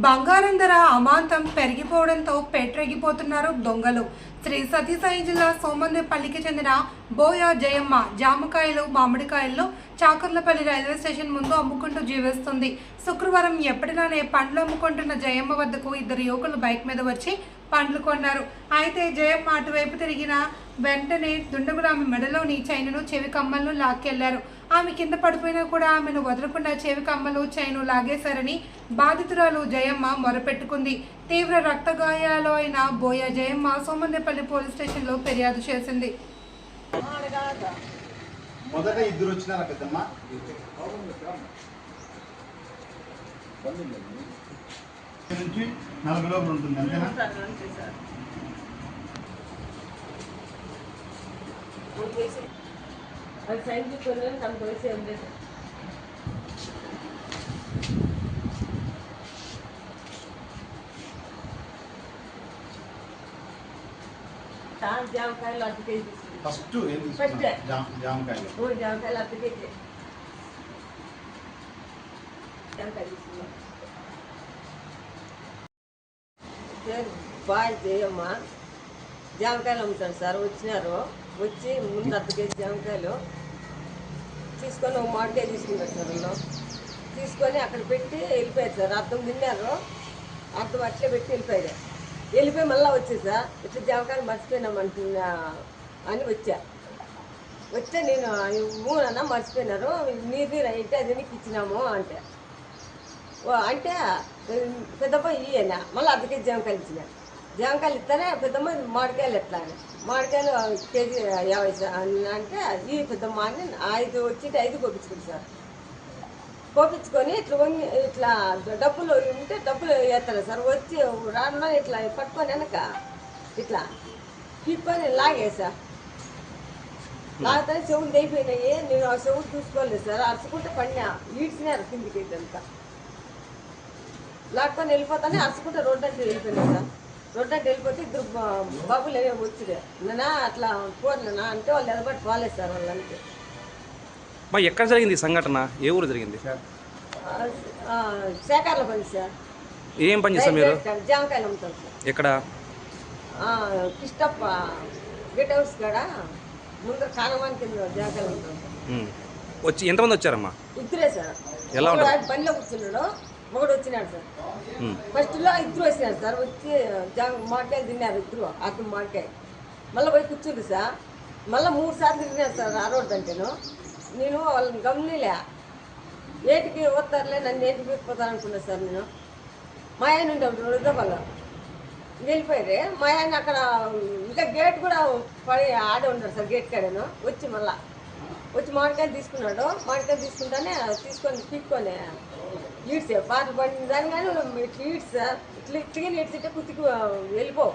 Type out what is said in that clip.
బంగారం ధర అమాంతం పెరిగిపోవడంతో పెట్టరెగిపోతున్నారు దొంగలు. శ్రీ సతీసాయి జిల్లా సోమందేపల్లికి చెందిన బోయ జయమ్మ జామకాయలు మామిడికాయల్లో చాకర్లపల్లి రైల్వే స్టేషన్ ముందు అమ్ముకుంటూ జీవిస్తుంది. శుక్రవారం ఎప్పటిలానే పండ్లు అమ్ముకుంటున్న జయమ్మ వద్దకు ఇద్దరు యువకులు బైక్ మీద వచ్చి పండ్లు కొన్నారు. అయితే జయమ్మ అటువైపు తిరిగిన వెంటనే దుండగులు ఆమె మెడలోని చైనును చెవి కమ్మలను లాక్కెళ్లారు. ఆమె కింద పడిపోయినా కూడా ఆమెను వదలకుండా చెవి కమ్మలు చైను లాగేశారని బాధితురాలు జయమ్మ మొరపెట్టుకుంది. తీవ్ర రక్త గాయాలు అయిన బోయ జయమ్మ సోమందేపల్లి పోలీస్ స్టేషన్లో ఫిర్యాదు చేసింది. మొదట ఇద్దరు వచ్చినారా పెద్దమ్మ? నుంచి 4 లోపల ఉంటుంది అంతేనా? అది సైన్ చూసుకొని తనకు వయసు ఏం లేదు. జామకాయలు అర్ధ కేజీ తీసుకుంది. ఫస్ట్ జామకాయలు అర్ధ కేజీ జామకాయలు తీసుకున్నాం. బాయ్ జయమ్మ జామకాయలు అమ్ముతాడు సార్. వచ్చినారు, వచ్చి ముందు అర్ధ కేజీ జామకాయలు తీసుకొని ఒక మామిడికాయ తీసుకున్నారు సార్. వాళ్ళు తీసుకొని అక్కడ పెట్టి వెళ్ళిపోయారు సార్. అర్థం తిన్నారు, అర్థం అట్లే పెట్టి వెళ్ళిపోయి మళ్ళీ వచ్చే సార్. ఇట్లా జామకాయలు మర్చిపోయినామంటున్నా అని వచ్చే నేను మూనన్నా మర్చిపోయినారు, నీరు అయితే అది నీకు ఇచ్చినాము అంటే పెద్దమ్మ ఇయ్యనా మళ్ళీ అర్ధ కేజీ జామకాయలు ఇచ్చిన. జామకాయలు ఇస్తానే పెద్దమ్మ మామిడికాయలు ఎట్లా అని మామిడికాయలు కేజీ 50 అంటే ఈ పెద్దమ్మ అని 5 వచ్చి 5 కోపించుకుంది సార్. కోపించుకొని ఇట్లా డబ్బులు ఉంటే డబ్బులు వేస్తారు సార్. వచ్చి రాను ఇట్లా పట్టుకొని వెనక ఇట్లా పీక్కొని లాగేసా. లాగితే చెవులు అయిపోయినాయి. నేను ఆ చెవులు చూసుకోలేదు సార్. అరుచుకుంటే పడినా ఈడ్చినారు కిందికి ఇదంతా. లాక్కొని వెళ్ళిపోతానే అరుచుకుంటే రోడ్డు అంటే వెళ్ళిపోయినాయి సార్. రోడ్డు అంటే వెళ్ళిపోతే ఇద్దరు బాబులు వచ్చిరే. నేనా అట్లా పోర్లేనా అంటే వాళ్ళు ఎదబట్టి పోలేదు సార్. వాళ్ళంటే ఎక్కడ జరిగింది సంఘటన? ఏ ఊరు జరిగింది? సేకర్ల పని సార్. ఏం పని చేస్తారు మీరు? జామకాయలు అమ్ముతారు సార్. ఎక్కడ? కిష్టప్ప గెట్ హౌస్ కాడ ముందర కానమాని కింద జామకాయలు అమ్ముతారు సార్. వచ్చి ఎంతమంది వచ్చారమ్మా? ఇద్దరే సార్. ఎలా ఉంటారు? పనిలో కూర్చున్నాడు, ఒకడు వచ్చినాడు సార్. ఫస్ట్లో ఇద్దరు వచ్చినారు సార్. వచ్చి మామిడికాయలు తిన్నారు ఇద్దరు. అతను మామిడికాయ మళ్ళీ పోయి కూర్చుంది సార్. మళ్ళీ 3 సార్లు తిరిగినారు సార్. ఆ రోడ్డు అంటేను నేను వాళ్ళని గమనిలే. ఏటికి వస్తారులే, నన్ను ఏటికి వెళ్ళిపోతాను అనుకున్నా సార్. నేను మా ఆయన ఉంటాడు వృద్ధపల్లి వెళ్ళిపోయారు. మా ఆయన అక్కడ ఇంకా గేట్ కూడా పడి ఆడే ఉంటారు సార్. గేట్ కాడను వచ్చి మామిడికాయలు తీసుకున్నాడు. మామిడికాయలు తీసుకుంటానే పీక్కొని ఈడ్చే పాటలు పడిన దాని కానీ ఇట్లా ఈడ్చి సార్. ఇట్లా ఈడ్చితే కుతికి వెళ్ళిపో.